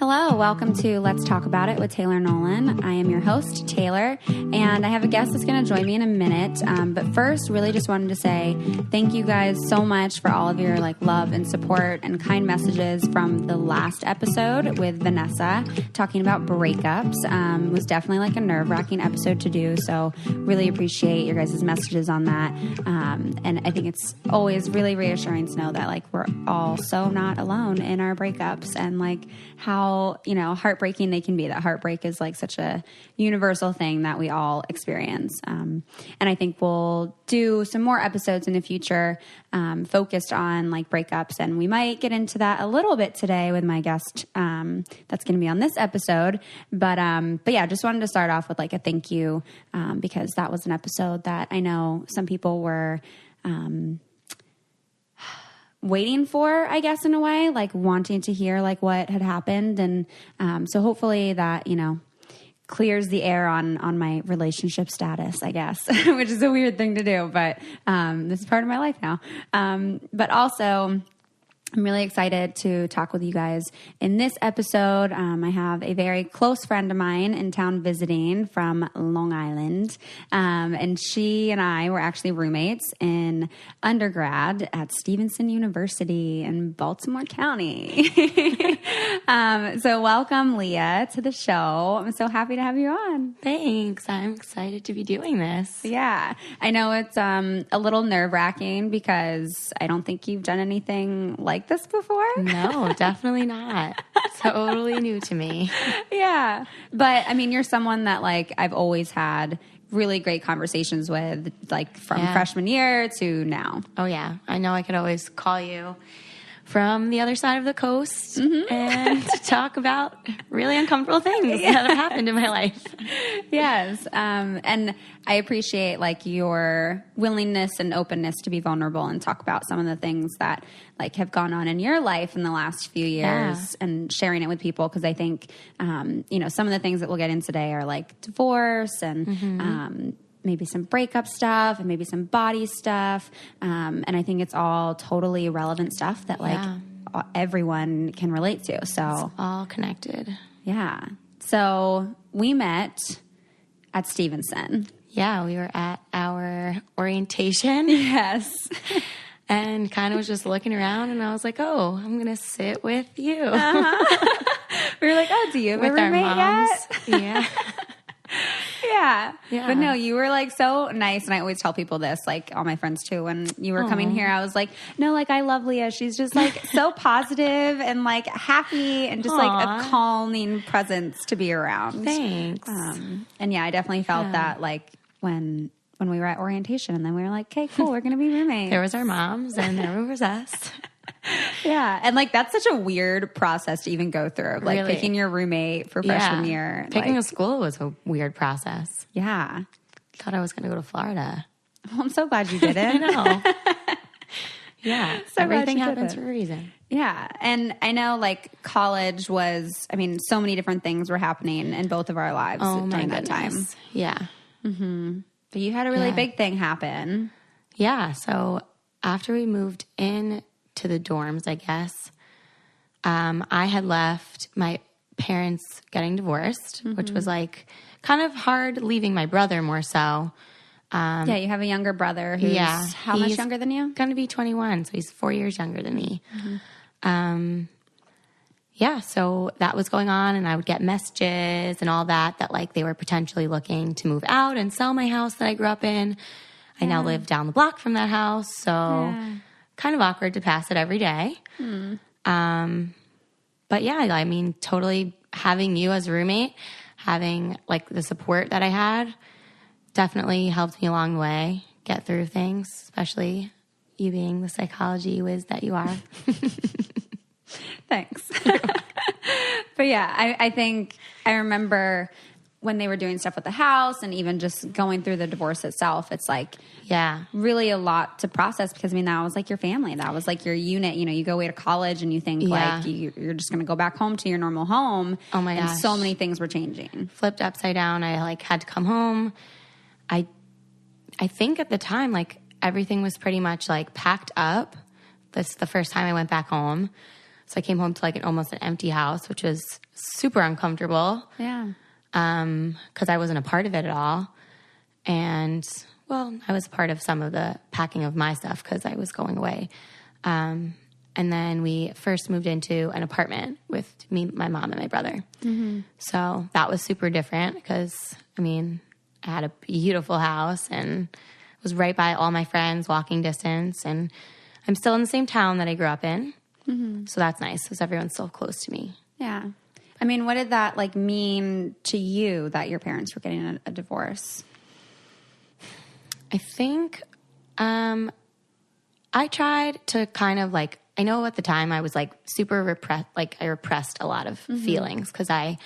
Hello, welcome to Let's Talk About It with Taylor Nolan. I am your host, Taylor, and I have a guest that's going to join me in a minute. But first, really just wanted to say thank you guys so much for all of your love and support and kind messages from the last episode with Vanessa talking about breakups. It was definitely a nerve-wracking episode to do, so really appreciate your guys' messages on that. And I think it's always really reassuring to know that we're all so not alone in our breakups and how heartbreaking they can be. That heartbreak is such a universal thing that we all experience. And I think we'll do some more episodes in the future focused on breakups, and we might get into that a little bit today with my guest that's going to be on this episode. But yeah, just wanted to start off with a thank you because that was an episode that I know some people were waiting for, I guess, in a way, wanting to hear what had happened. And so hopefully that, clears the air on my relationship status, I guess, which is a weird thing to do, but this is part of my life now. But also, I'm really excited to talk with you guys in this episode. I have a very close friend of mine in town visiting from Long Island. And she and I were actually roommates in undergrad at Stevenson University in Baltimore County. So welcome, Leah, to the show. I'm so happy to have you on. Thanks. I'm excited to be doing this. Yeah. I know it's a little nerve-wracking because I don't think you've done anything like this before? No, definitely not. Totally new to me. Yeah. But I mean, you're someone that I've always had really great conversations with, from freshman year to now. Oh yeah. I know I could always call you from the other side of the coast and talk about really uncomfortable things that have happened in my life. Yes. And I appreciate your willingness and openness to be vulnerable and talk about some of the things that have gone on in your life in the last few years and sharing it with people. Cause I think, some of the things that we'll get in today are divorce and, maybe some breakup stuff and maybe some body stuff. And I think it's all totally relevant stuff that everyone can relate to. So it's all connected. Yeah. So we met at Stevenson. Yeah. We were at our orientation. Yes. And kind of was just looking around and I was like, oh, I'm going to sit with you. We were like, oh, do you have with a roommate our moms. yet? Yeah. Yeah. But no, you were so nice. And I always tell people this, all my friends too, when you were coming here, I was like, no, I love Leah. She's just so positive and happy and just a calming presence to be around. Thanks. And yeah, I definitely felt that when we were at orientation and then we were like, okay, cool. We're going to be roommates. There was our moms and there was us. Yeah. And that's such a weird process to even go through. Really? Picking your roommate for freshman year. Picking a school was a weird process. Yeah. Thought I was going to go to Florida. Well, I'm so glad you didn't. I know. Yeah. So everything happens for a reason. Yeah. And I know college was, so many different things were happening in both of our lives during that time. Yeah. Mm-hmm. But you had a really big thing happen. Yeah. So after we moved in to the dorms, I guess, I had left my parents getting divorced, which was kind of hard leaving my brother more so. Yeah, you have a younger brother who's how much younger than you? Going to be 21, so he's 4 years younger than me. Yeah, so that was going on, and I would get messages and all that they were potentially looking to move out and sell my house that I grew up in. I now live down the block from that house, so kind of awkward to pass it every day. But yeah, totally having you as a roommate, having the support that I had definitely helped me along the way get through things, especially you being the psychology whiz that you are. Thanks. But yeah, I think I remember when they were doing stuff with the house and even just going through the divorce itself, it's really a lot to process because that was your family. That was your unit. You go away to college and you think you're just going to go back home to your normal home. Oh my gosh. And so many things were changing. Flipped upside down. I had to come home. I think at the time, everything was pretty much packed up. That's the first time I went back home. So I came home to like almost an empty house, which was super uncomfortable. Yeah. Because I wasn't a part of it at all. And, well, I was part of some of the packing of my stuff because I was going away. And then we first moved into an apartment with me, my mom, and my brother. Mm-hmm. So that was super different because, I mean, I had a beautiful house and was right by all my friends, walking distance. And I'm still in the same town that I grew up in. Mm-hmm. So that's nice because everyone's still close to me. Yeah. I mean, what did that like mean to you that your parents were getting a divorce? I think I tried to kind of like, I know at the time I was like super repressed, like I repressed a lot of feelings because I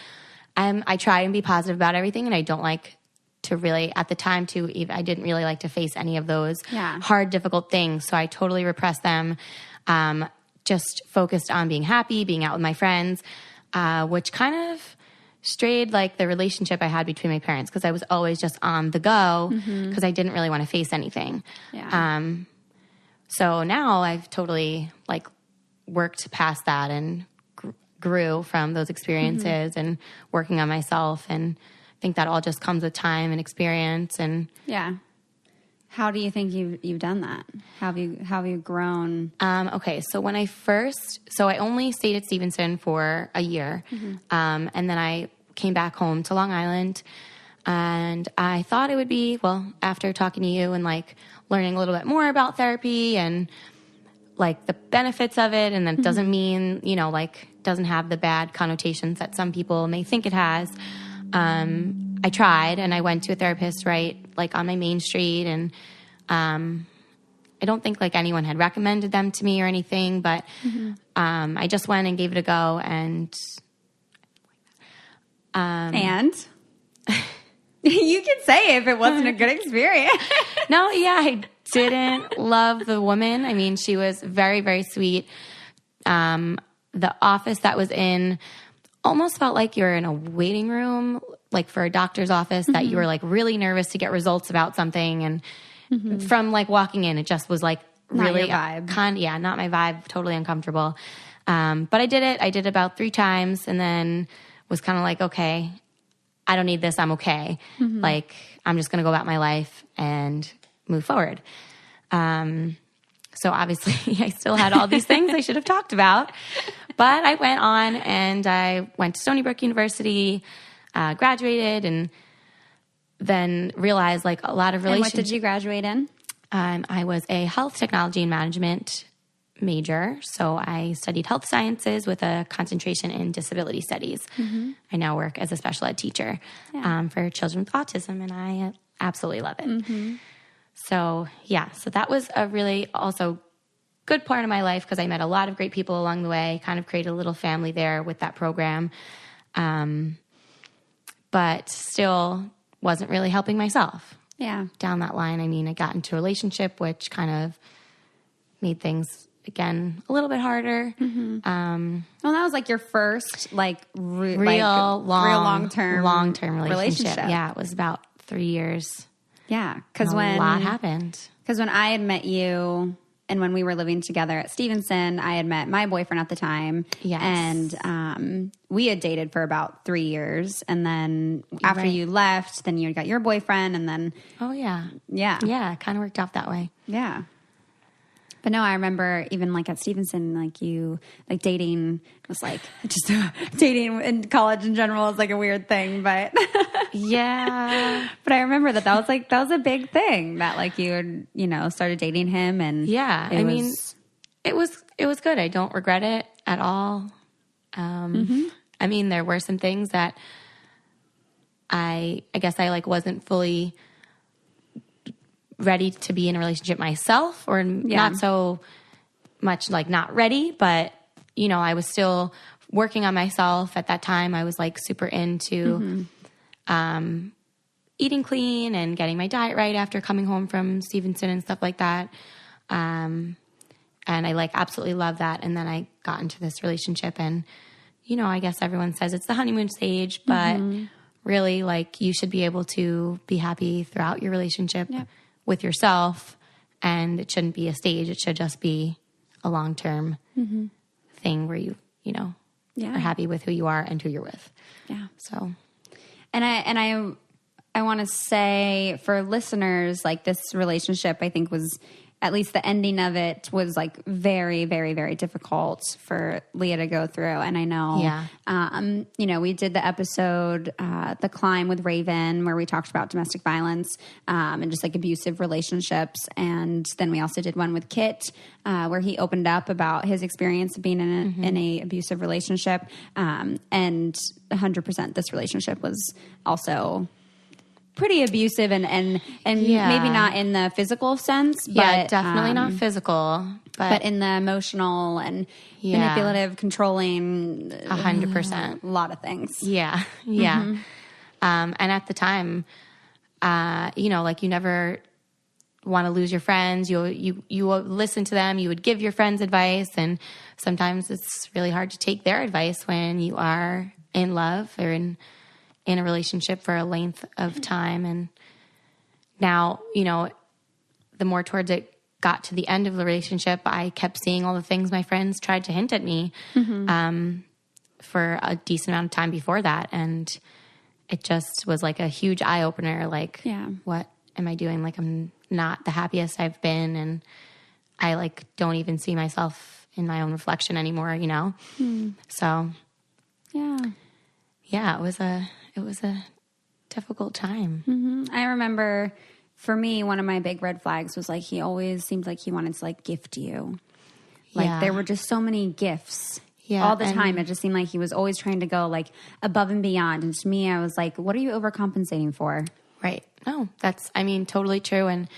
try and be positive about everything, and I don't like to really, at the time too, I didn't really like to face any of those hard, difficult things. So I totally repressed them, just focused on being happy, being out with my friends, which kind of strayed like the relationship I had between my parents because I was always just on the go because I didn't really want to face anything. Yeah. So now I've totally like worked past that and grew from those experiences and working on myself. And I think that all just comes with time and experience. And yeah. How do you think you've done that? How have you grown? Okay. So when I only stayed at Stevenson for a year. And then I came back home to Long Island. And I thought it would be, well, after talking to you and like learning a little bit more about therapy and like the benefits of it, and that doesn't mean, like doesn't have the bad connotations that some people may think it has. I tried and I went to a therapist right like on my main street, and I don't think like anyone had recommended them to me or anything, but I just went and gave it a go, and you can say if it wasn't a good experience. No, yeah, I didn't love the woman. I mean, she was very, very sweet. The office that was in almost felt like you're in a waiting room, like for a doctor's office, that you were like really nervous to get results about something. And from like walking in, it just was like really not your vibe. Not my vibe, totally uncomfortable. But I did it. I did it about 3 times and then was kind of like, okay, I don't need this. I'm okay. Like, I'm just going to go about my life and move forward. So obviously I still had all these things I should have talked about, but I went on and I went to Stony Brook University, graduated, and then realized like a lot of relationships. And what did you graduate in? I was a health technology and management major. So I studied health sciences with a concentration in disability studies. I now work as a special ed teacher for children with autism, and I absolutely love it. So so that was a really also good part of my life because I met a lot of great people along the way, kind of created a little family there with that program. But still wasn't really helping myself. Yeah. Down that line, I mean, I got into a relationship, which kind of made things, again, a little bit harder. Well, that was like your first, like, real long-term relationship. Yeah, it was about 3 years. Yeah, because a lot happened. Because when I had met you and when we were living together at Stevenson, I had met my boyfriend at the time. Yes. And we had dated for about 3 years. And then after you left, then you got your boyfriend, and then... Oh, yeah. Yeah. Yeah, it kind of worked out that way. Yeah. But no, I remember even like at Stevenson, like you, like dating was like just dating in college in general is like a weird thing, but yeah. But I remember that was a big thing that like you had, started dating him, and I mean, it was good. I don't regret it at all. I mean, there were some things that I guess I like wasn't fully ready to be in a relationship myself, or not so much like not ready, but I was still working on myself at that time. I was like super into eating clean and getting my diet right after coming home from Stevenson and stuff like that. And I like absolutely love that. And then I got into this relationship, and I guess everyone says it's the honeymoon stage, but really like you should be able to be happy throughout your relationship with yourself, and it shouldn't be a stage. It should just be a long-term thing where you are happy with who you are and who you're with. Yeah. So, and I want to say for listeners, like this relationship, I think was, at least the ending of it was like very, very, very difficult for Leah to go through. And I know, we did the episode, The Climb with Raven, where we talked about domestic violence, and just like abusive relationships. And then we also did one with Kit, where he opened up about his experience of being in a abusive relationship. And 100% this relationship was also pretty abusive and maybe not in the physical sense, but definitely not physical, but in the emotional and manipulative, controlling, 100%, a lot of things. Yeah. And at the time, like you never want to lose your friends. You listen to them. You would give your friends advice, and sometimes it's really hard to take their advice when you are in love or in a relationship for a length of time. And now, the more towards it got to the end of the relationship, I kept seeing all the things my friends tried to hint at me for a decent amount of time before that. And it just was like a huge eye opener. Like, what am I doing? Like, I'm not the happiest I've been. And I like, don't even see myself in my own reflection anymore, So yeah, it was a difficult time. I remember for me, one of my big red flags was like, he always seemed like he wanted to like gift you. Like there were just so many gifts all the time. It just seemed like he was always trying to go like above and beyond. And to me, I was like, what are you overcompensating for? Right. No, that's, totally true. And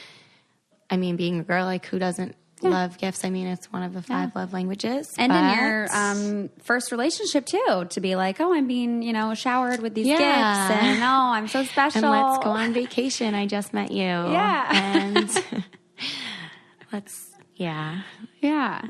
being a girl, like who doesn't love gifts? It's one of the 5 love languages. And in your first relationship too, to be like, oh, I'm being, showered with these gifts, and oh, I'm so special. And let's go on vacation. I just met you. Yeah. And Yeah.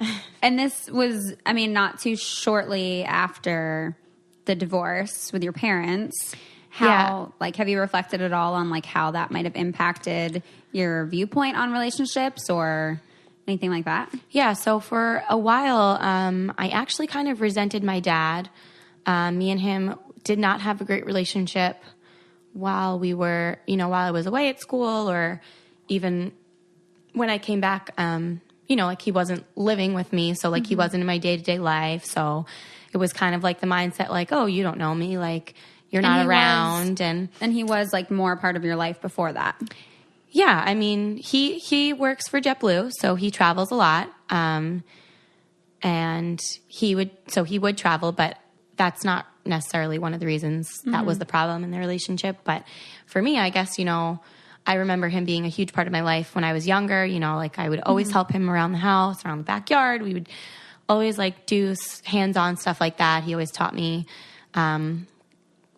And this was, not too shortly after the divorce with your parents. How, have you reflected at all on like how that might have impacted your viewpoint on relationships or anything like that? Yeah. So for a while, I actually kind of resented my dad. Me and him did not have a great relationship while we were, while I was away at school, or even when I came back, like he wasn't living with me. So like he wasn't in my day-to-day life. So it was kind of like the mindset, like, oh, you don't know me. Like you're not around. And he was like more a part of your life before that. Yeah, he works for JetBlue, so he travels a lot. And he would travel, but that's not necessarily one of the reasons that was the problem in the relationship. But for me, I guess, I remember him being a huge part of my life when I was younger. Like I would always help him around the house, around the backyard. We would always like do hands-on stuff like that. He always taught me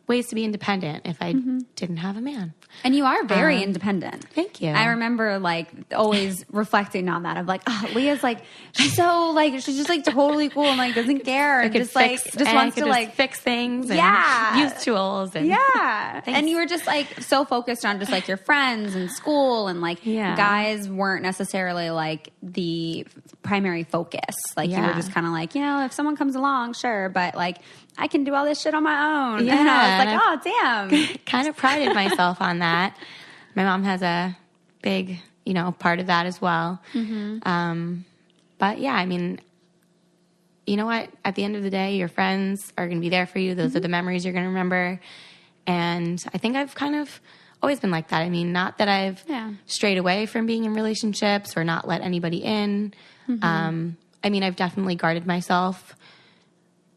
ways to be independent if I didn't have a man. And you are very independent. Thank you. I remember like always reflecting on that of like, oh, Leah's like, she's so like, she's just like totally cool and like doesn't care. And just like, just wants to like fix things and use tools. And and you were just like so focused on just like your friends and school and like guys weren't necessarily like the primary focus. Like you were just kind of like, if someone comes along, sure. But like, I can do all this shit on my own. Yeah, and I was like, oh, damn. Kind of prided myself on that. My mom has a big, part of that as well. But yeah, you know what? At the end of the day, your friends are going to be there for you. Those are the memories you're going to remember. And I think I've kind of always been like that. Not that I've strayed away from being in relationships or not let anybody in. I've definitely guarded myself.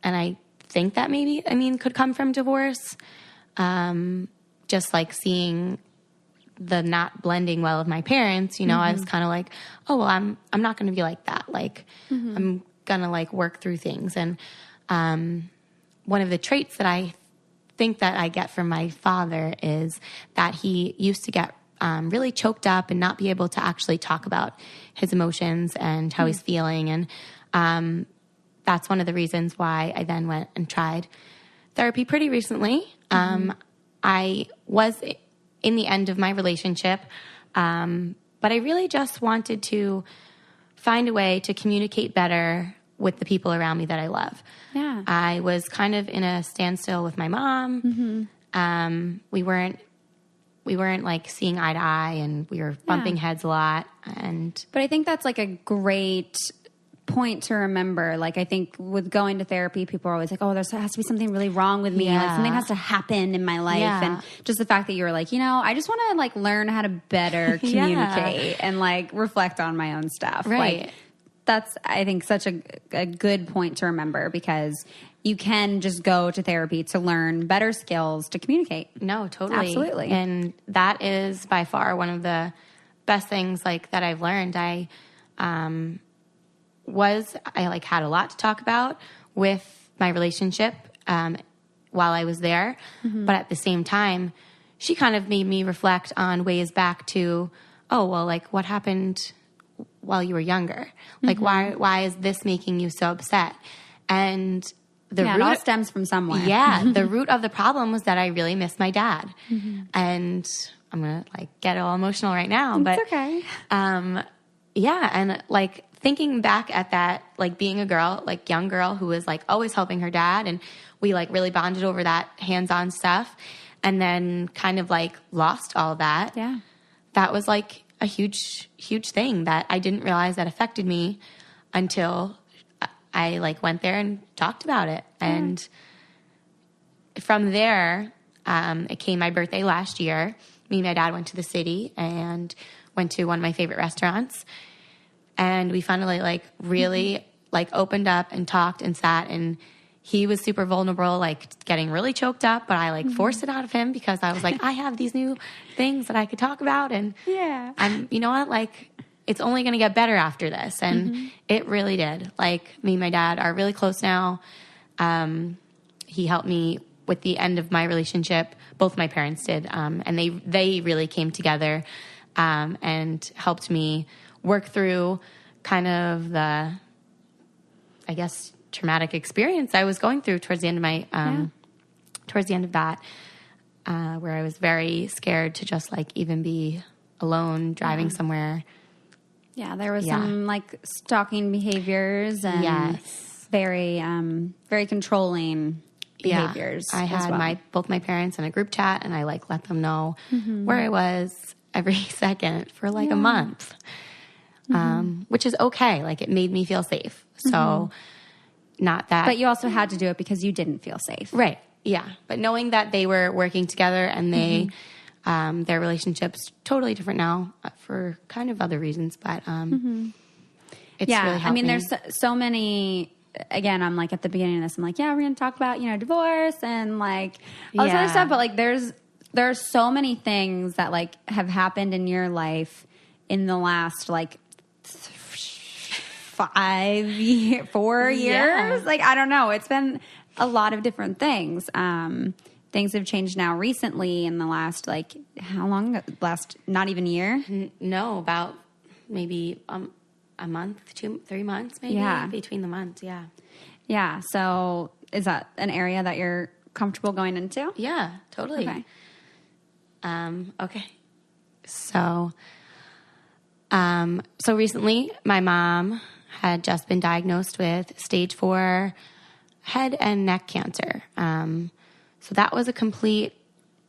And I think that maybe, could come from divorce. Just like seeing the not blending well of my parents, I was kind of like, oh, well, I'm not going to be like that. Like, I'm going to like work through things. And one of the traits that I think that I get from my father is that he used to get really choked up and not be able to actually talk about his emotions and how he's feeling. And that's one of the reasons why I then went and tried therapy pretty recently. I was in the end of my relationship, but I really just wanted to find a way to communicate better with the people around me that I love. Yeah. I was kind of in a standstill with my mom. We weren't like seeing eye to eye, and we were bumping heads a lot. But I think that's like a great point to remember. Like, I think with going to therapy, people are always like, oh, there has to be something really wrong with me. Like, something has to happen in my life. And just the fact that you were like, I just want to like learn how to better communicate and like reflect on my own stuff. Right. Like, that's, I think, such a good point to remember, because you can just go to therapy to learn better skills to communicate. No, totally. Absolutely. And that is by far one of the best things like that I've learned. I like had a lot to talk about with my relationship while I was there. But at the same time, she kind of made me reflect on ways back to, oh, well, like what happened while you were younger? Like, why is this making you so upset? And it all stems from somewhere. Yeah. The root of the problem was that I really missed my dad. And I'm going to like get all emotional right now, but it's okay. Yeah. And like thinking back at that, like being a girl, like young girl who was like always helping her dad, and we like really bonded over that hands-on stuff, and then kind of like lost all of that. Yeah. That was like a huge, huge thing that I didn't realize that affected me until I like went there and talked about it. And from there, it came my birthday last year. Me and my dad went to the city and went to one of my favorite restaurants. And we finally like really like opened up and talked and sat, and he was super vulnerable, like getting really choked up, but I like forced it out of him because I was like, I have these new things that I could talk about. And I'm, you know what, like it's only going to get better after this. And it really did. Like me and my dad are really close now. He helped me with the end of my relationship. Both my parents did. And they really came together, and helped me work through kind of the, I guess, traumatic experience I was going through towards the end of my, towards the end of that, where I was very scared to just like even be alone driving somewhere. Yeah, there was some like stalking behaviors and very, very controlling behaviors. I had both my parents in a group chat, and I like let them know where I was every second for like a month, which is okay. Like it made me feel safe. So not that, but you also had to do it because you didn't feel safe, right? Yeah, but knowing that they were working together and they. Their relationship's totally different now for kind of other reasons, but it's really helped I mean, me. there's so many. Again, I'm like at the beginning of this, I'm like, we're going to talk about divorce and like all this other stuff, but like there are so many things that like have happened in your life in the last like 4 years. Like I don't know, it's been a lot of different things. Things have changed now recently in the last, like, how long? Last, not even a year? No, about maybe a month, 2-3 months, maybe between the months. Yeah. Yeah. So is that an area that you're comfortable going into? Yeah, totally. Okay. Okay. So recently my mom had just been diagnosed with stage 4 head and neck cancer. So that was a complete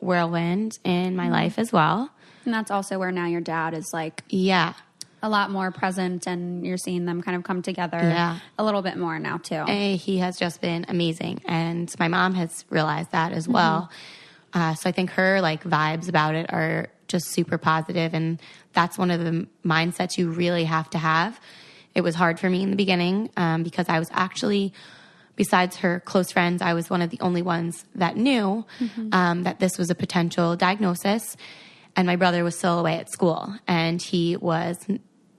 whirlwind in my life as well. And that's also where now your dad is like a lot more present, and you're seeing them kind of come together a little bit more now too. And he has just been amazing. And my mom has realized that as well. So I think her like vibes about it are just super positive, and that's one of the mindsets you really have to have. It was hard for me in the beginning because I was actually... Besides her close friends, I was one of the only ones that knew that this was a potential diagnosis. And my brother was still away at school. And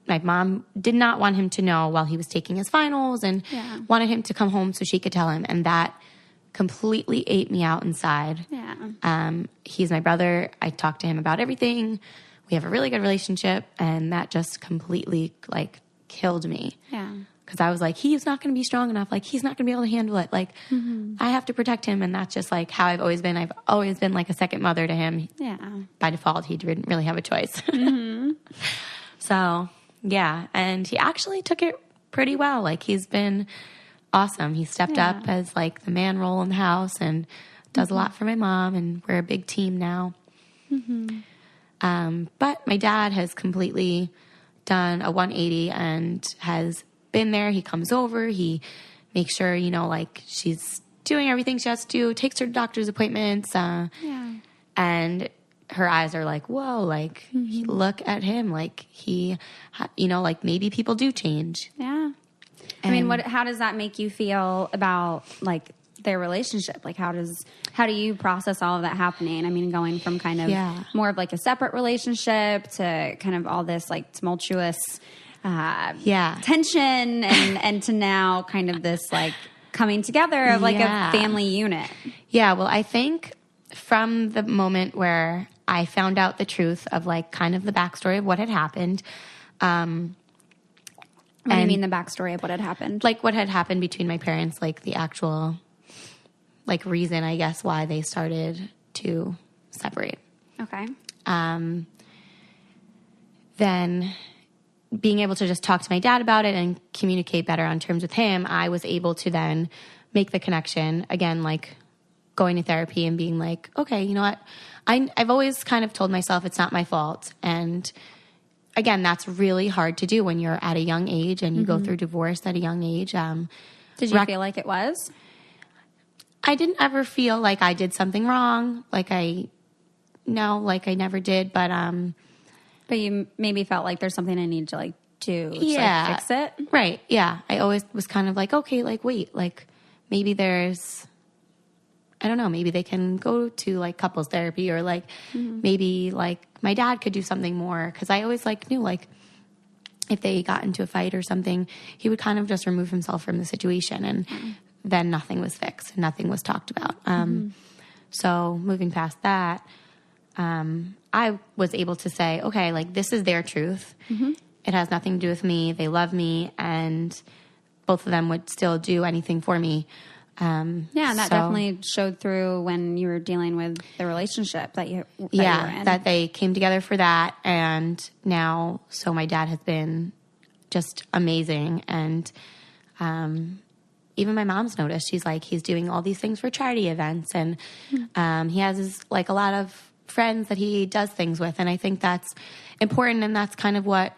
my mom did not want him to know while he was taking his finals, and wanted him to come home so she could tell him. And that completely ate me out inside. Yeah. He's my brother. I talk to him about everything. We have a really good relationship. And that just completely like killed me. Yeah. Because I was like, he's not going to be strong enough. Like, he's not going to be able to handle it. Like, I have to protect him. And that's just like how I've always been. I've always been like a second mother to him. Yeah. By default, he didn't really have a choice. So, yeah. And he actually took it pretty well. Like, he's been awesome. He stepped up as like the man role in the house and does a lot for my mom, and we're a big team now. But my dad has completely done a 180 and has been there. He comes over, he makes sure, you know, like she's doing everything she has to do, takes her to doctor's appointments. And her eyes are like, whoa, like, look at him. Like, he, you know, like maybe people do change. Yeah. I mean, how does that make you feel about like their relationship? Like, how do you process all of that happening? I mean, going from kind of more of like a separate relationship to kind of all this like tumultuous tension and to now kind of this like coming together of like a family unit. Yeah. Well, I think from the moment where I found out the truth of like kind of the backstory of what had happened. What do you mean the backstory of what had happened? Like what had happened between my parents, like the actual like reason, I guess, why they started to separate. Okay. Then being able to just talk to my dad about it and communicate better on terms with him, I was able to then make the connection again, like going to therapy and being like, okay, you know what? I've always kind of told myself it's not my fault. And again, that's really hard to do when you're at a young age and you go through divorce at a young age. Did you feel like it was? I didn't ever feel like I did something wrong. Like I never did. But you maybe felt like there's something I need to like do to like, fix it. Right. Yeah. I always was kind of like, okay, like wait, like maybe there's, I don't know, maybe they can go to like couples therapy or like maybe like my dad could do something more. Cause I always like knew like if they got into a fight or something, he would kind of just remove himself from the situation and then nothing was fixed and nothing was talked about. So moving past that, I was able to say, okay, like this is their truth. It has nothing to do with me. They love me and both of them would still do anything for me. And that definitely showed through when you were dealing with the relationship that you were in. That they came together for that. And now, so my dad has been just amazing. And even my mom's noticed, she's like, he's doing all these things for charity events. And he has like a lot of friends that he does things with. And I think that's important. And that's kind of what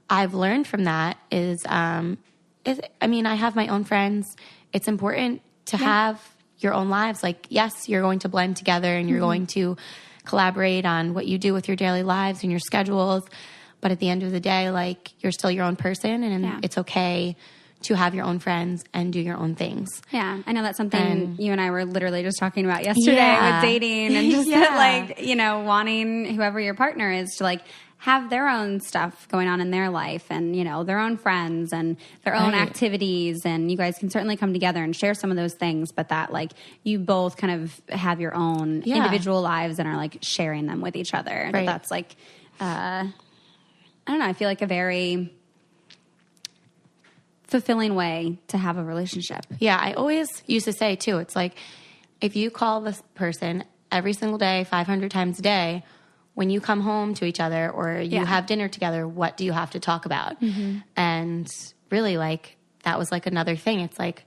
I've learned from that is I mean, I have my own friends. It's important to have your own lives. Like, yes, you're going to blend together and you're going to collaborate on what you do with your daily lives and your schedules. But at the end of the day, like, you're still your own person and it's okay to have your own friends and do your own things. Yeah. I know that's something you and I were literally just talking about yesterday with dating and just like, you know, wanting whoever your partner is to like have their own stuff going on in their life and, you know, their own friends and their own activities. And you guys can certainly come together and share some of those things, but that like you both kind of have your own individual lives and are like sharing them with each other. Right. That's like, I don't know. I feel like a very fulfilling way to have a relationship. Yeah. I always used to say too, it's like, if you call this person every single day, 500 times a day, when you come home to each other or you have dinner together, what do you have to talk about? And really, like, that was like another thing. It's like,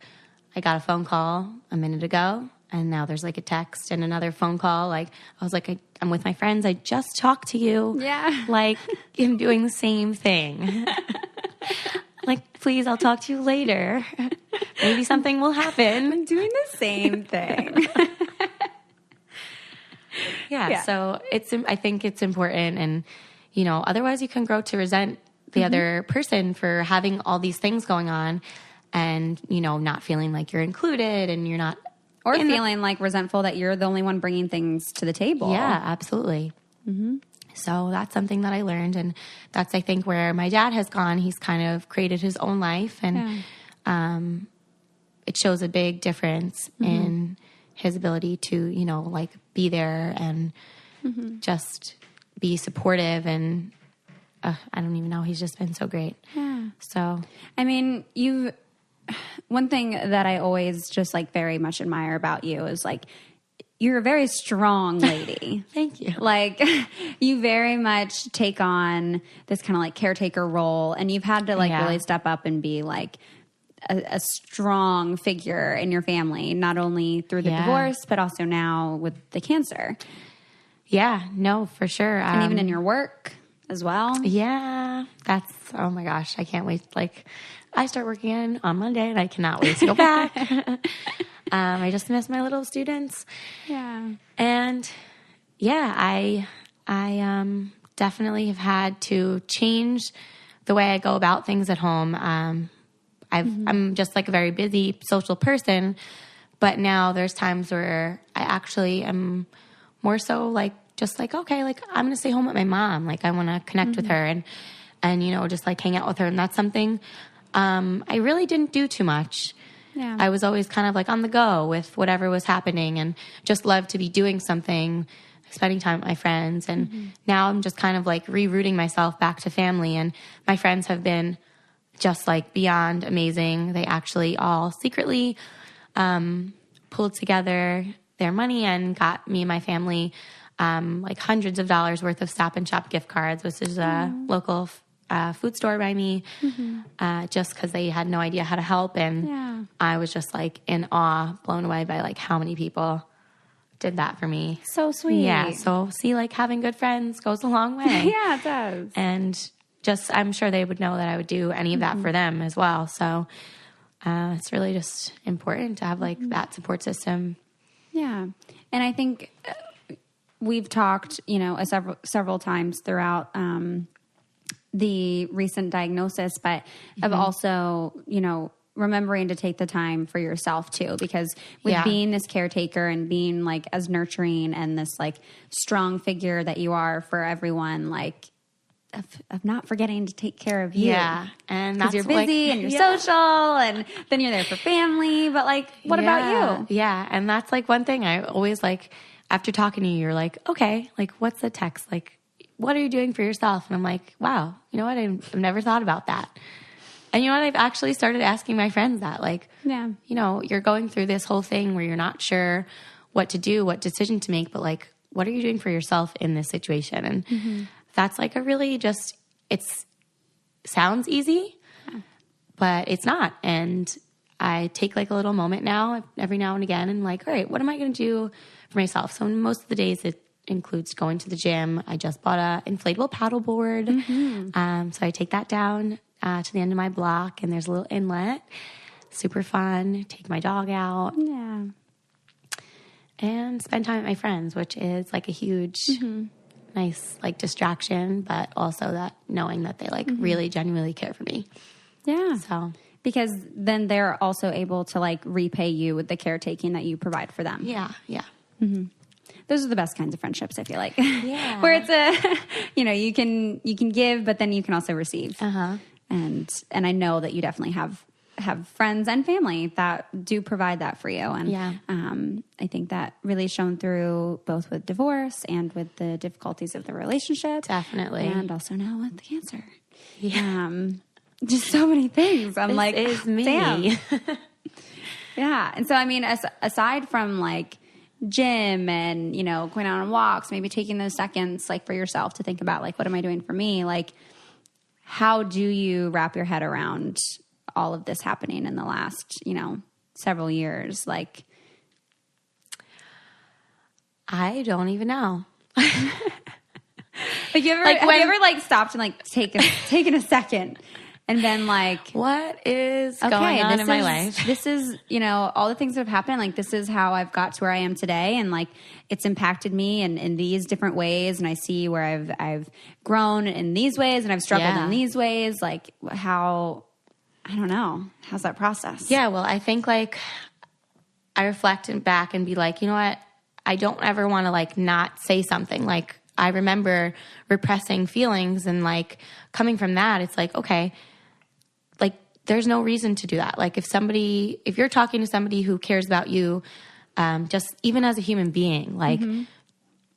I got a phone call a minute ago and now there's like a text and another phone call. Like, I was like, I'm with my friends. I just talked to you. Yeah. Like, I'm doing the same thing. Like, please, I'll talk to you later. Maybe something will happen. I'm doing the same thing. Yeah, so I think it's important and, you know, otherwise you can grow to resent the other person for having all these things going on and, you know, not feeling like you're included and you're not. Or feeling like resentful that you're the only one bringing things to the table. Yeah, absolutely. So that's something that I learned and that's, I think, where my dad has gone. He's kind of created his own life and it shows a big difference in his ability to, you know, like be there and just be supportive. And I don't even know. He's just been so great. Yeah. So, I mean, one thing that I always just like very much admire about you is like, you're a very strong lady. Thank you. Like, you very much take on this kind of like caretaker role, and you've had to like really step up and be like a strong figure in your family, not only through the divorce, but also now with the cancer. Yeah, no, for sure. And even in your work as well. Yeah, that's, oh my gosh, I can't wait. Like, I start working in on Monday and I cannot wait to go back. I just miss my little students. Yeah. And yeah, I definitely have had to change the way I go about things at home. I'm just like a very busy social person, but now there's times where I actually am more so like, just like, okay, like I'm going to stay home with my mom. Like I want to connect with her and, you know, just like hang out with her. And that's something, I really didn't do too much. Yeah. I was always kind of like on the go with whatever was happening and just loved to be doing something, spending time with my friends. And now I'm just kind of like rerouting myself back to family. And my friends have been just like beyond amazing. They actually all secretly pulled together their money and got me and my family like hundreds of dollars worth of Stop and Shop gift cards, which is a local food store by me, just because they had no idea how to help. And I was just like in awe, blown away by like how many people did that for me. So sweet. Yeah. So see, like having good friends goes a long way. Yeah, it does. And just, I'm sure they would know that I would do any of that for them as well. So it's really just important to have like that support system. Yeah. And I think we've talked, you know, several times throughout the recent diagnosis, but of also, you know, remembering to take the time for yourself too, because with being this caretaker and being like as nurturing and this like strong figure that you are for everyone, like of not forgetting to take care of you. Yeah. And because you're busy and you're social and then you're there for family, but like, what about you? Yeah. And that's like one thing I always like, after talking to you, you're like, okay, like what's the text? Like, what are you doing for yourself? And I'm like, wow, you know what? I've never thought about that. And you know what? I've actually started asking my friends that, like, you know, you're going through this whole thing where you're not sure what to do, what decision to make, but like, what are you doing for yourself in this situation? And that's like a really just, sounds easy, but it's not. And I take like a little moment now, every now and again, and like, all right, what am I going to do for myself? So most of the days it includes going to the gym. I just bought a inflatable paddle board. So I take that down to the end of my block, and there's a little inlet. Super fun. Take my dog out. Yeah. And spend time with my friends, which is like a huge, nice like distraction, but also that knowing that they like really genuinely care for me. Yeah. So because then they're also able to like repay you with the caretaking that you provide for them. yeah. Those are the best kinds of friendships, I feel like. Yeah. Where it's a, you know, you can give, but then you can also receive. And I know that you definitely have friends and family that do provide that for you. And I think that really shone through both with divorce and with the difficulties of the relationship. Definitely. And also now with the cancer. Yeah. Just so many things. I'm like, is me. Damn. Yeah. And so, I mean, aside from like gym and, you know, going out on walks, maybe taking those seconds like for yourself to think about like, what am I doing for me? Like, how do you wrap your head around all of this happening in the last, you know, several years? Like, I don't even know. Like, have you ever like stopped and like taken a second and been like, what is going on in my life? This is, you know, all the things that have happened. Like, this is how I've got to where I am today. And like, it's impacted me in these different ways. And I see where I've grown in these ways and I've struggled in these ways. Like, how, I don't know. How's that process? Yeah. Well, I think like I reflect back and be like, you know what? I don't ever want to like not say something. Like, I remember repressing feelings and like coming from that, it's like, okay, like there's no reason to do that. Like if you're talking to somebody who cares about you, just even as a human being, like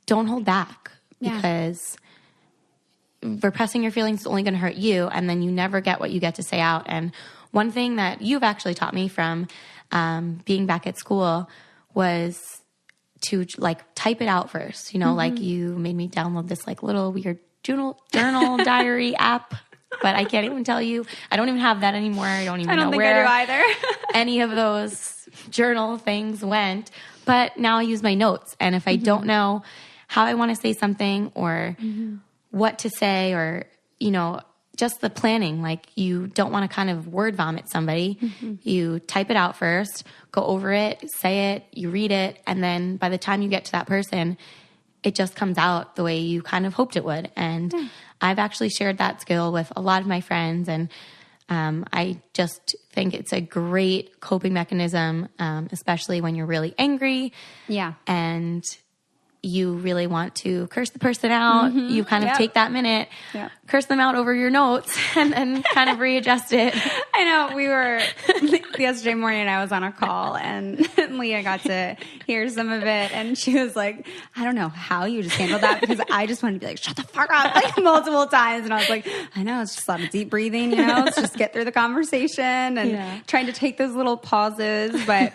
don't hold back because repressing your feelings is only going to hurt you. And then you never get what you get to say out. And one thing that you've actually taught me from being back at school was to like type it out first. You know, like you made me download this like little weird journal diary app, but I can't even tell you. I don't even have that anymore. I don't even know where I do either. any of those journal things went. But now I use my notes. And if I don't know how I want to say something or what to say, or, you know, just the planning, like you don't want to kind of word vomit somebody. You type it out first, go over it, say it, you read it. And then by the time you get to that person, it just comes out the way you kind of hoped it would. And I've actually shared that skill with a lot of my friends. And I just think it's a great coping mechanism, especially when you're really angry. Yeah. And you really want to curse the person out. You kind of take that minute, curse them out over your notes, and then kind of readjust it. I know. We were, yesterday morning I was on a call, and Leah got to hear some of it, and she was like, I don't know how you just handled that, because I just wanted to be like, shut the fuck up, like multiple times. And I was like, I know, it's just a lot of deep breathing, you know, let's just get through the conversation and trying to take those little pauses. But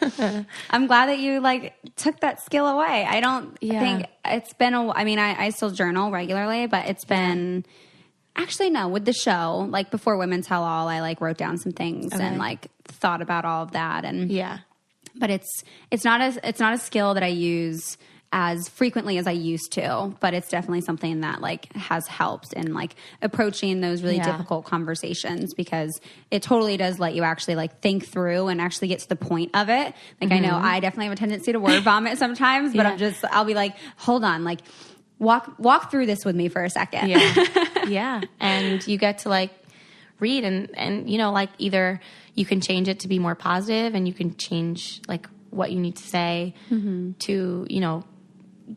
I'm glad that you like took that skill away. I don't think it's been I still journal regularly, but it's been actually no, with the show, like before Women Tell All, I like wrote down some things and like thought about all of that. And but it's not a skill that I use as frequently as I used to, but it's definitely something that like has helped in like approaching those really difficult conversations, because it totally does let you actually like think through and actually get to the point of it. Like I know I definitely have a tendency to word vomit sometimes, but I'll be like, hold on, like walk through this with me for a second. And you get to like read and you know, like either you can change it to be more positive, and you can change like what you need to say to, you know,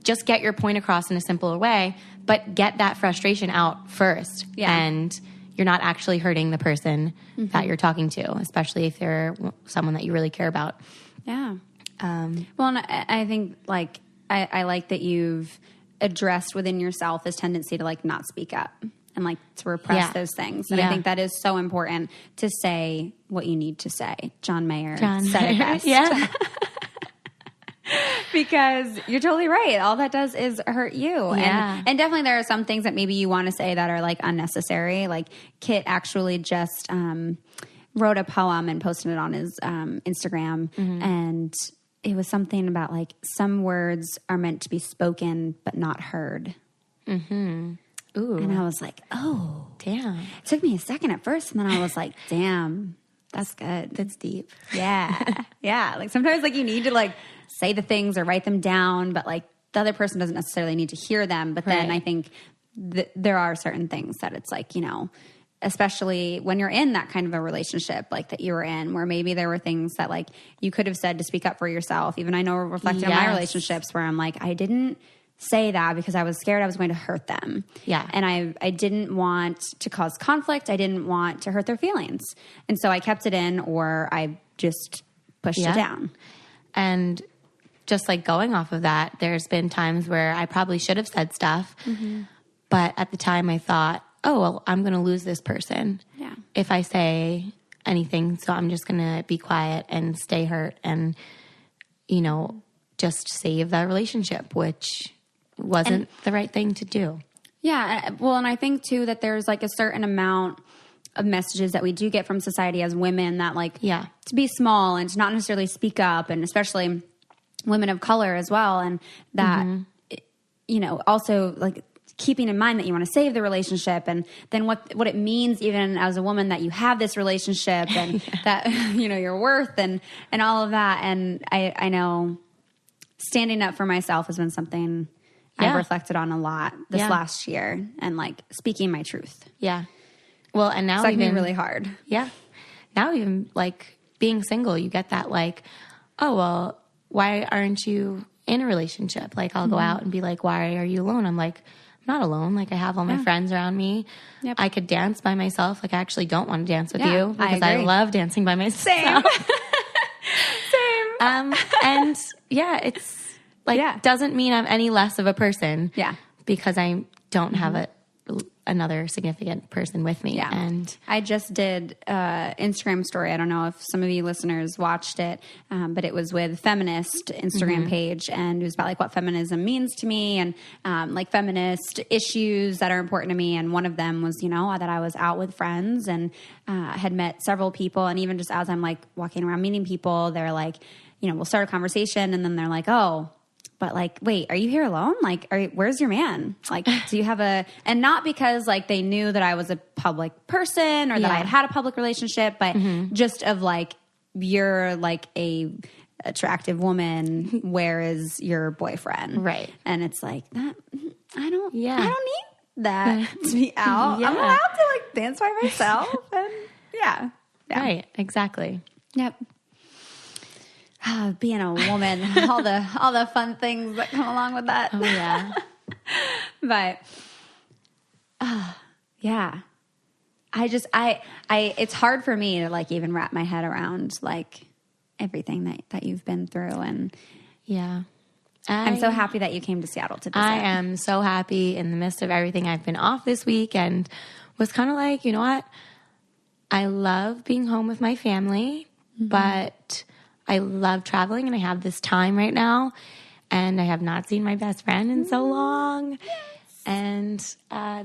just get your point across in a simpler way, but get that frustration out first. And you're not actually hurting the person that you're talking to, especially if they're someone that you really care about. Well, and I think like, I like that you've addressed within yourself this tendency to like not speak up and like to repress those things. And I think that is so important to say what you need to say. John Mayer said it best. Because you're totally right. All that does is hurt you. And definitely there are some things that maybe you want to say that are like unnecessary. Like Kit actually just wrote a poem and posted it on his Instagram. And it was something about like some words are meant to be spoken but not heard. Ooh. And I was like, oh, damn. It took me a second at first, and then I was like, damn, that's good. That's deep. Yeah. Like sometimes like you need to like say the things or write them down, but like the other person doesn't necessarily need to hear them. But then I think there are certain things that it's like, you know, especially when you're in that kind of a relationship like that you were in, where maybe there were things that like you could have said to speak up for yourself. Even I know reflecting on my relationships where I'm like, I didn't say that because I was scared I was going to hurt them. And I didn't want to cause conflict. I didn't want to hurt their feelings. And so I kept it in, or I just pushed it down. And just like going off of that, there's been times where I probably should have said stuff, but at the time I thought, oh, well, I'm going to lose this person if I say anything. So I'm just going to be quiet and stay hurt and, you know, just save that relationship, which wasn't the right thing to do. Well, and I think too that there's like a certain amount of messages that we do get from society as women that like to be small and to not necessarily speak up, and especially women of color as well. And that, you know, also like keeping in mind that you want to save the relationship, and then what it means even as a woman that you have this relationship and that, you know, your worth and all of that. And I know standing up for myself has been something I've reflected on a lot this last year, and like speaking my truth. Well, and now it's even really hard. Now even like being single, you get that like, oh, well, why aren't you in a relationship? Like I'll go out and be like, why are you alone? I'm like, I'm not alone. Like I have all my friends around me. I could dance by myself. Like I actually don't want to dance with you because I love dancing by myself. Same. And it's like, doesn't mean I'm any less of a person because I don't have another significant person with me. Yeah. And I just did Instagram story. I don't know if some of you listeners watched it, but it was with feminist Instagram page, and it was about like what feminism means to me and like feminist issues that are important to me. And one of them was, you know, that I was out with friends and had met several people. And even just as I'm like walking around meeting people, they're like, you know, we'll start a conversation and then they're like, oh, but like, wait, are you here alone? Like, where's your man? Like, do you have and not because like they knew that I was a public person or that I had a public relationship, but just of like, you're like a attractive woman. Where is your boyfriend? Right. And it's like that. I don't need that to be out. Yeah. I'm allowed to like dance by myself. And yeah. Right. Exactly. Yep. Being a woman, all the fun things that come along with that. Oh yeah. But yeah. I it's hard for me to like even wrap my head around like everything that you've been through. And yeah. I'm so happy that you came to Seattle to visit. I am so happy in the midst of everything. I've been off this week and was kind of like, you know what? I love being home with my family, but I love traveling and I have this time right now and I have not seen my best friend in so long. Yes. And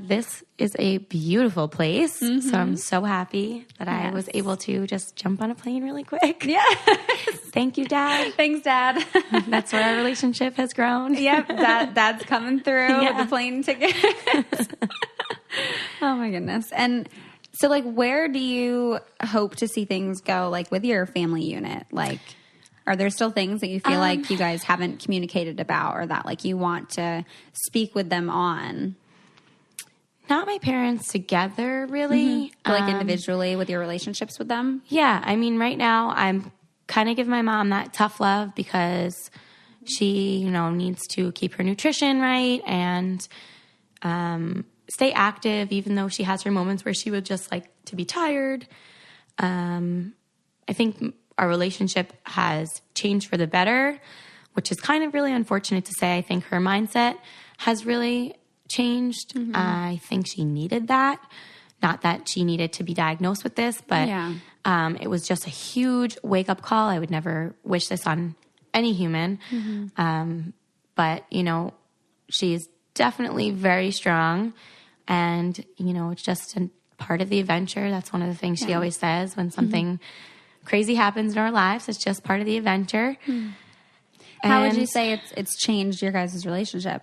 this is a beautiful place. So I'm so happy that I was able to just jump on a plane really quick. Yeah. Thank you, Dad. Thanks, Dad. That's where our relationship has grown. Yep. Dad's coming through with the plane tickets. Oh my goodness. And so like, where do you hope to see things go, like with your family unit? Like, are there still things that you feel like you guys haven't communicated about or that like you want to speak with them on? Not my parents together, really. But like individually with your relationships with them? Yeah. I mean, right now I'm kind of giving my mom that tough love because she, you know, needs to keep her nutrition right and stay active, even though she has her moments where she would just like to be tired. I think our relationship has changed for the better, which is kind of really unfortunate to say. I think her mindset has really changed. I think she needed that. Not that she needed to be diagnosed with this, but it was just a huge wake-up call. I would never wish this on any human. But, you know, she's definitely very strong. And, you know, it's just a part of the adventure. That's one of the things she always says when something crazy happens in our lives. It's just part of the adventure. How would you say it's changed your guys' relationship?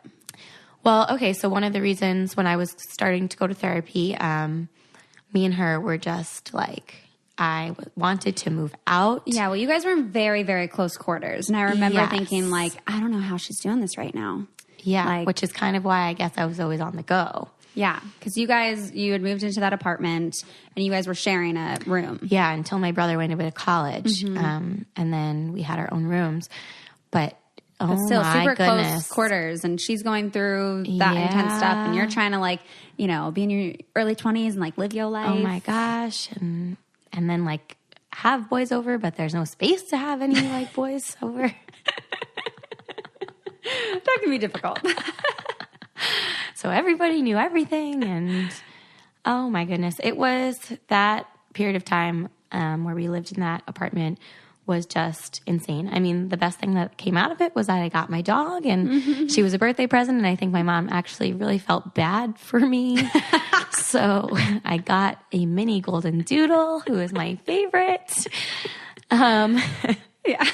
Well, okay, so one of the reasons when I was starting to go to therapy, me and her were just like, I wanted to move out. Yeah, well, you guys were in very, very close quarters. And I remember thinking like, I don't know how she's doing this right now. Yeah, like, which is kind of why I guess I was always on the go. Yeah, because you had moved into that apartment and you guys were sharing a room. Yeah, until my brother went away to college. And then we had our own rooms. But still my super goodness. close quarters, and she's going through that intense stuff, and you're trying to like, you know, be in your early 20s and like live your life. Oh my gosh. And then like have boys over, but there's no space to have any like boys over. That can be difficult. So everybody knew everything, and oh my goodness, it was that period of time where we lived in that apartment was just insane. I mean, the best thing that came out of it was that I got my dog, and she was a birthday present, and I think my mom actually really felt bad for me. So I got a mini golden doodle, who is my favorite. Yeah.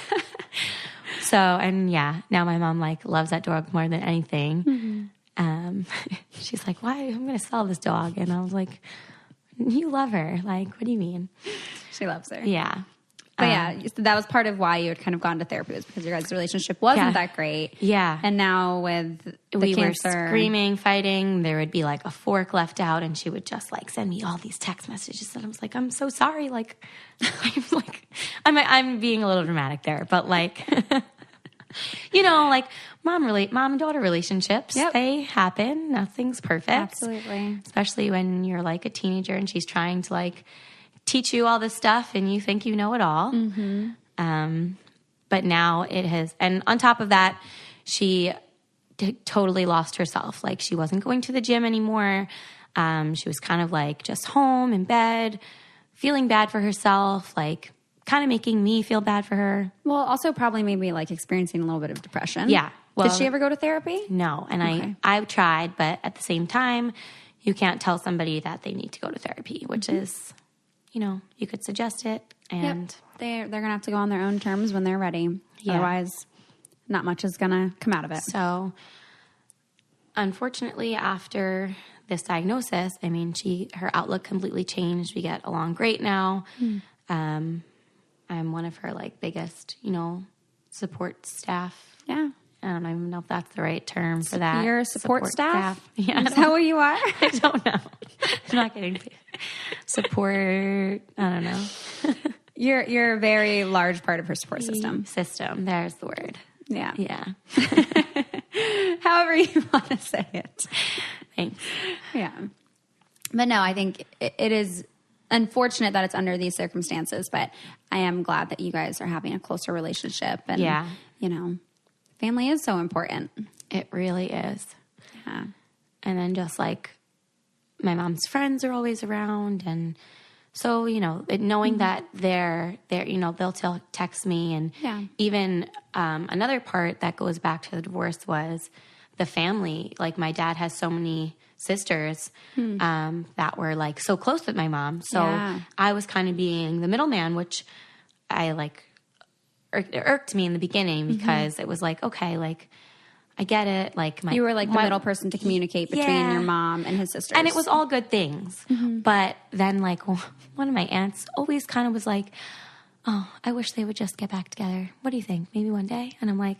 So, and yeah, now my mom like loves that dog more than anything. She's like, why? I'm going to sell this dog. And I was like, you love her. Like, what do you mean? She loves her. Yeah. But yeah, so that was part of why you had kind of gone to therapy, was because your guys' relationship wasn't that great. Yeah. And now with the we cancer, were screaming, fighting. There would be like a fork left out, and she would just like send me all these text messages. And I was like, I'm so sorry. Like, I'm being a little dramatic there, but like, you know, like mom and daughter relationships, they happen. Nothing's perfect. Absolutely. Especially when you're like a teenager and she's trying to like teach you all this stuff and you think you know it all. But now it has, and on top of that, she totally lost herself. Like she wasn't going to the gym anymore. She was kind of like just home in bed, feeling bad for herself, like kind of making me feel bad for her. Well, also probably maybe like experiencing a little bit of depression. Yeah. Well, did she ever go to therapy? No. And I've tried, but at the same time, you can't tell somebody that they need to go to therapy, which is, you could suggest it. And they're going to have to go on their own terms when they're ready. Yeah. Otherwise, not much is going to come out of it. So, unfortunately, after this diagnosis, I mean, her outlook completely changed. We get along great now. I'm one of her like biggest, support staff. Yeah. I don't even know if that's the right term for that. Your support staff? Yeah. Is that what you are? I don't know. I'm not getting paid. Support. I don't know. You're a very large part of her support system. There's the word. Yeah. Yeah. However you want to say it. Thanks. Yeah. But no, I think it is unfortunate that it's under these circumstances, but I am glad that you guys are having a closer relationship. And, family is so important. It really is. Yeah. And then just like my mom's friends are always around. And so, knowing that they're they'll text me. And even another part that goes back to the divorce was the family. Like my dad has so many sisters that were like so close with my mom. So I was kind of being the middleman, which I like irked me in the beginning because it was like, okay, like I get it. Like you were like the middle person to communicate between your mom and his sisters. And it was all good things. But then like one of my aunts always kind of was like, oh, I wish they would just get back together. What do you think? Maybe one day? And I'm like,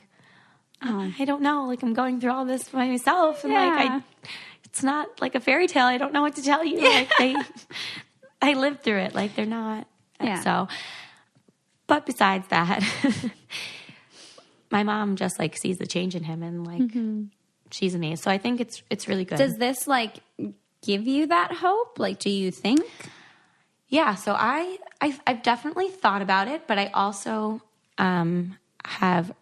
I don't know. Like I'm going through all this by myself. And like, it's not like a fairy tale. I don't know what to tell you. Like I lived through it. Like they're not. So, but besides that, my mom just like sees the change in him and like she's amazed. So I think it's really good. Does this like give you that hope? Like, do you think? Yeah. So I've definitely thought about it, but I also have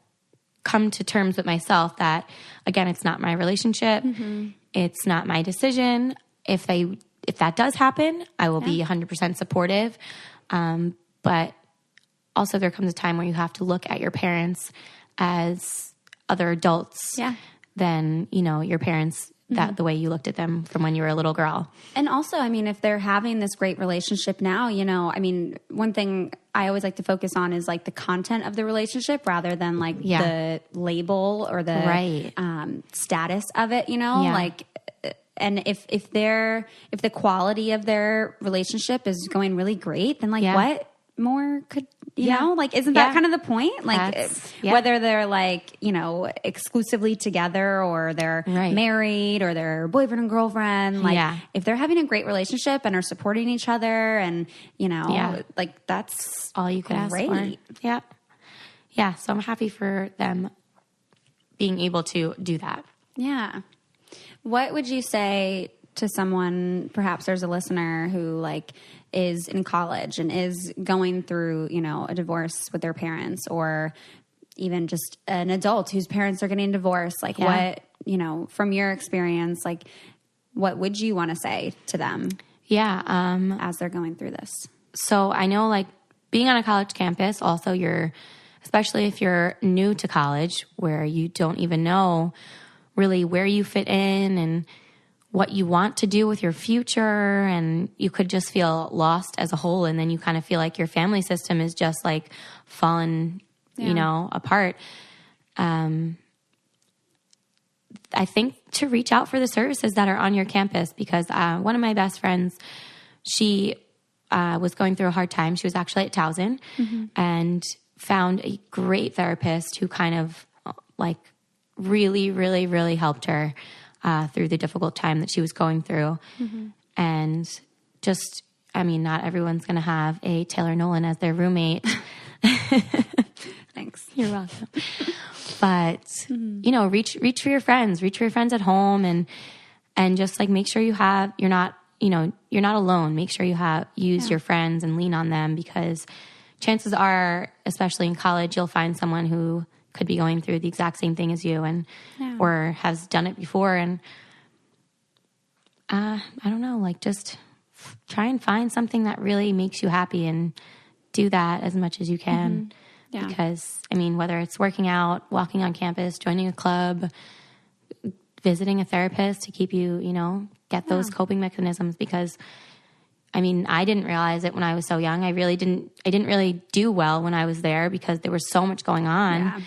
come to terms with myself that again, it's not my relationship. It's not my decision. If that does happen, I will be 100% supportive. But also there comes a time where you have to look at your parents as other adults than, your parents, that the way you looked at them from when you were a little girl. And also, I mean, if they're having this great relationship now, I mean, one thing I always like to focus on is like the content of the relationship rather than like the label or the status of it, like, and if the quality of their relationship is going really great, then like what more could you know, like, isn't that kind of the point? Like whether they're like, exclusively together or they're married or they're boyfriend and girlfriend, like if they're having a great relationship and are supporting each other and, like that's all you could ask for. Yeah. Yeah. So I'm happy for them being able to do that. Yeah. What would you say to someone, perhaps there's a listener who like is in college and is going through, a divorce with their parents, or even just an adult whose parents are getting divorced? Like what, from your experience, like what would you want to say to them? Yeah. As they're going through this. So I know like being on a college campus, also especially if you're new to college where you don't even know really where you fit in and what you want to do with your future, and you could just feel lost as a whole, and then you kind of feel like your family system is just like fallen, apart. I think to reach out for the services that are on your campus, because one of my best friends, she was going through a hard time. She was actually at Towson and found a great therapist who kind of like really, really, really helped her through the difficult time that she was going through. And just, not everyone's going to have a Taylor Nolan as their roommate. Thanks. You're welcome. But, reach for your friends, at home and just like make sure you're not alone. Make sure use your friends and lean on them, because chances are, especially in college, you'll find someone who could be going through the exact same thing as you or has done it before. And I don't know, like just try and find something that really makes you happy and do that as much as you can. Yeah. Because, I mean, whether it's working out, walking on campus, joining a club, visiting a therapist to keep you, get those coping mechanisms. Because, I mean, I didn't realize it when I was so young. I didn't really do well when I was there because there was so much going on.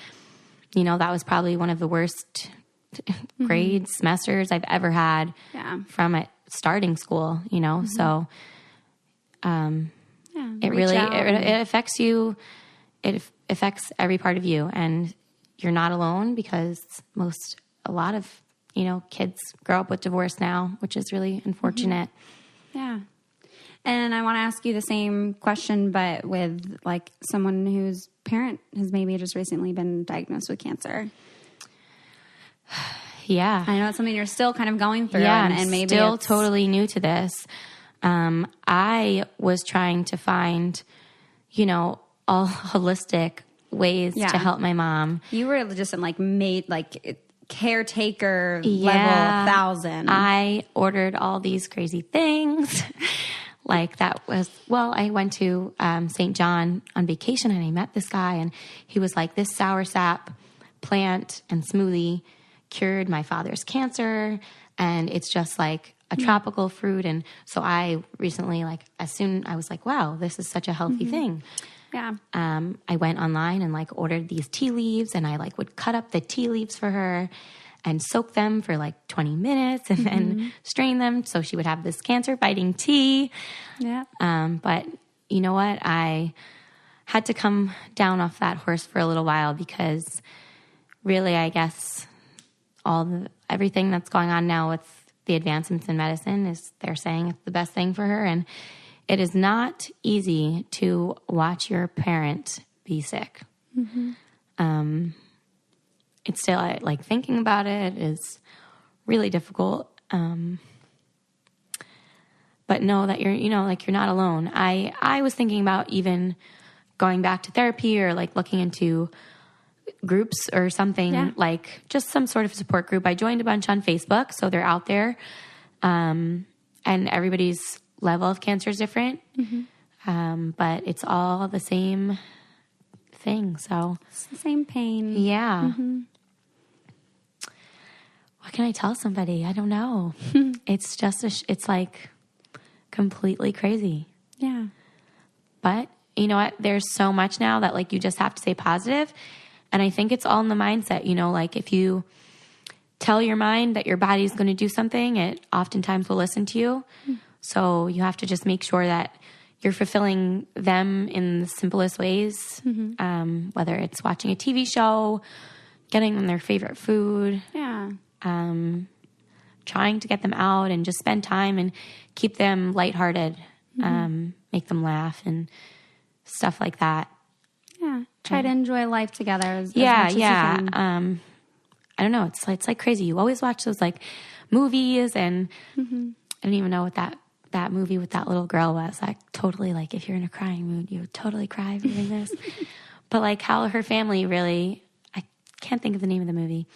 Yeah. That was probably one of the worst grades, semesters I've ever had from starting school, so it really, it affects you. It affects every part of you, and you're not alone because a lot of, kids grow up with divorce now, which is really unfortunate. Yeah. And I want to ask you the same question, but with like someone whose parent has maybe just recently been diagnosed with cancer. Yeah. I know it's something you're still kind of going through. Yeah, and maybe still totally new to this. I was trying to find, all holistic ways to help my mom. You were just in caretaker level 1,000. I ordered all these crazy things. I went to St. John on vacation and I met this guy and he was like, this soursop plant and smoothie cured my father's cancer. And it's just like a tropical fruit. And so I recently, I was like, wow, this is such a healthy thing. Yeah. I went online and ordered these tea leaves and I would cut up the tea leaves for her and soak them for 20 minutes and then strain them so she would have this cancer fighting tea. Yeah. But you know what? I had to come down off that horse for a little while because really, I guess everything that's going on now with the advancements in medicine is they're saying it's the best thing for her. And it is not easy to watch your parent be sick. It's still thinking about it is really difficult. But know that you're not alone. I was thinking about even going back to therapy or looking into groups or something, just some sort of support group. I joined a bunch on Facebook, so they're out there. And everybody's level of cancer is different. But it's all the same thing. So it's the same pain. Yeah. What can I tell somebody? I don't know. It's just, it's completely crazy. Yeah. But you know what? There's so much now that you just have to stay positive. And I think it's all in the mindset, if you tell your mind that your body's going to do something, it oftentimes will listen to you. So you have to just make sure that you're fulfilling them in the simplest ways, whether it's watching a TV show, getting them their favorite food, trying to get them out and just spend time and keep them lighthearted, make them laugh and stuff like that. Yeah. Try to enjoy life together as much as you can. I don't know. It's crazy. You always watch those movies and I don't even know what that movie with that little girl was. Totally if you're in a crying mood, you would totally cry reading this. But how her family really, I can't think of the name of the movie.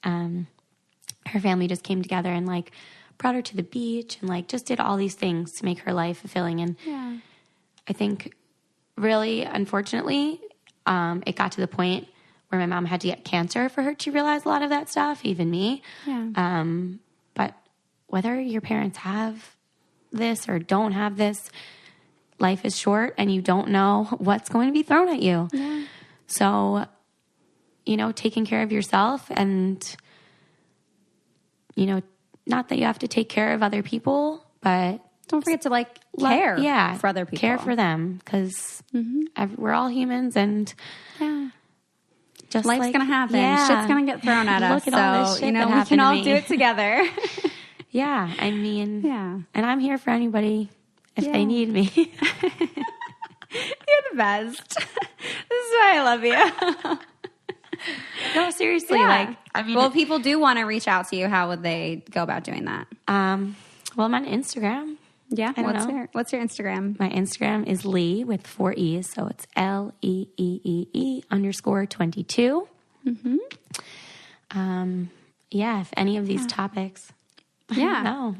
Her family just came together and brought her to the beach and just did all these things to make her life fulfilling. And I think really, unfortunately, it got to the point where my mom had to get cancer for her to realize a lot of that stuff, even me. Yeah. But whether your parents have this or don't have this, life is short and you don't know what's going to be thrown at you. Yeah. So, taking care of yourself and, not that you have to take care of other people, but don't forget to care for other people. Care for them because we're all humans and just life's going to happen. Shit's going to get thrown at us. Look at all this shit that we can all to me. do it together. Yeah. I mean, and I'm here for anybody if they need me. You're the best. This is why I love you. No, seriously. Well, people do want to reach out to you. How would they go about doing that? Well, I'm on Instagram. Yeah. What's your Instagram? My Instagram is Lee with 4 E's. So it's LEEE_22. If any of these topics, I don't know.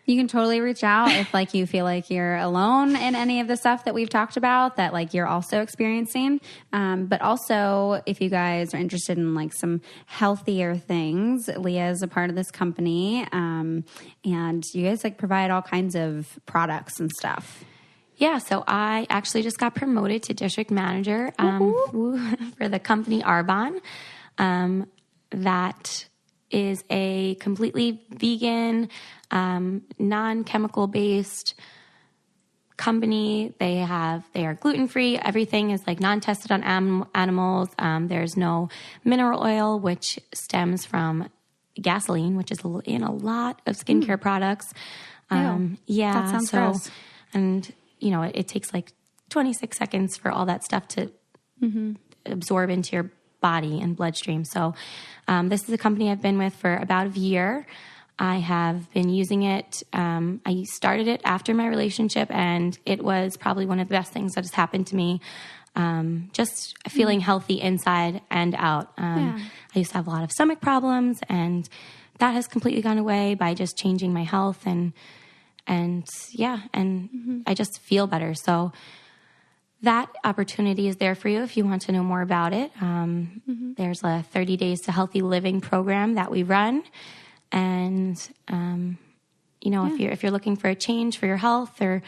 You can totally reach out if like you feel like you're alone in any of the stuff that we've talked about that like you're also experiencing. But also if you guys are interested in like some healthier things, Leah is a part of this company. And you guys like provide all kinds of products and stuff. Yeah, so I actually just got promoted to district manager for the company Arbonne. That is a completely vegan, non-chemical based company. They are gluten-free. Everything is like non-tested on animals. There's no mineral oil, which stems from gasoline, which is in a lot of skincare products. Yeah, that sounds gross. And you know, it takes like 26 seconds for all that stuff to absorb into your body and bloodstream. So this is a company I've been with for about a year. I have been using it. I started it after my relationship, and it was probably one of the best things that has happened to me. Just feeling healthy inside and out. I used to have a lot of stomach problems, and that has completely gone away by just changing my health and I just feel better. So that opportunity is there for you if you want to know more about it. There's a 30 Days to Healthy Living program that we run. And, if you're looking for a change for your health or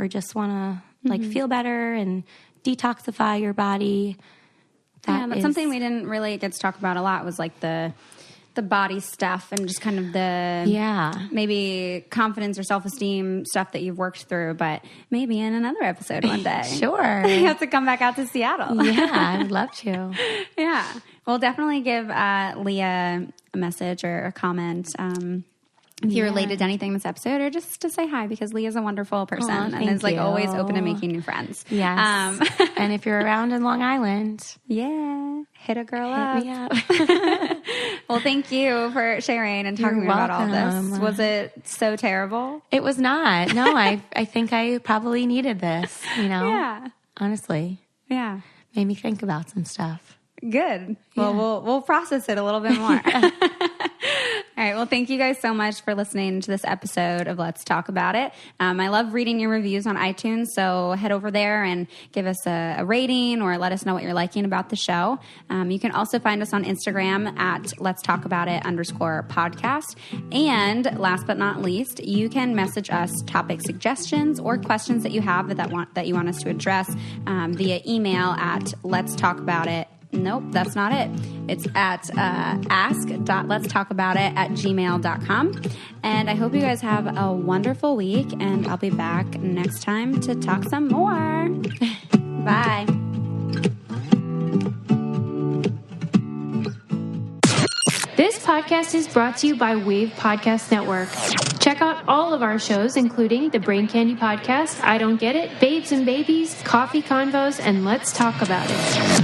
just want to like feel better and detoxify your body. That's something we didn't really get to talk about a lot was like the body stuff and just kind of the maybe confidence or self-esteem stuff that you've worked through, but maybe in another episode one day. Sure. You have to come back out to Seattle. Yeah, I'd love to. Yeah. We'll definitely give Leah a message or a comment if you related to anything in this episode, or just to say hi, because Leah's a wonderful person and is like always open to making new friends. Yes. And if you're around in Long Island, hit a girl hit up. Me up. Well, thank you for sharing and talking about all this. Was it so terrible? It was not. No, I think I probably needed this, Yeah. Honestly. Yeah. Made me think about some stuff. Good. Well, we'll process it a little bit more. All right. Well, thank you guys so much for listening to this episode of Let's Talk About It. I love reading your reviews on iTunes, so head over there and give us a rating or let us know what you're liking about the show. You can also find us on Instagram at Let's Talk About It _podcast. And last but not least, you can message us topic suggestions or questions that you have that you want us to address via email at Let's Talk About It. Nope, that's not it. It's at ask.letstalkaboutit@gmail.com. And I hope you guys have a wonderful week, and I'll be back next time to talk some more. Bye. This podcast is brought to you by Wave Podcast Network. Check out all of our shows, including the Brain Candy Podcast, I Don't Get It, Babes and Babies, Coffee Convos, and Let's Talk About It.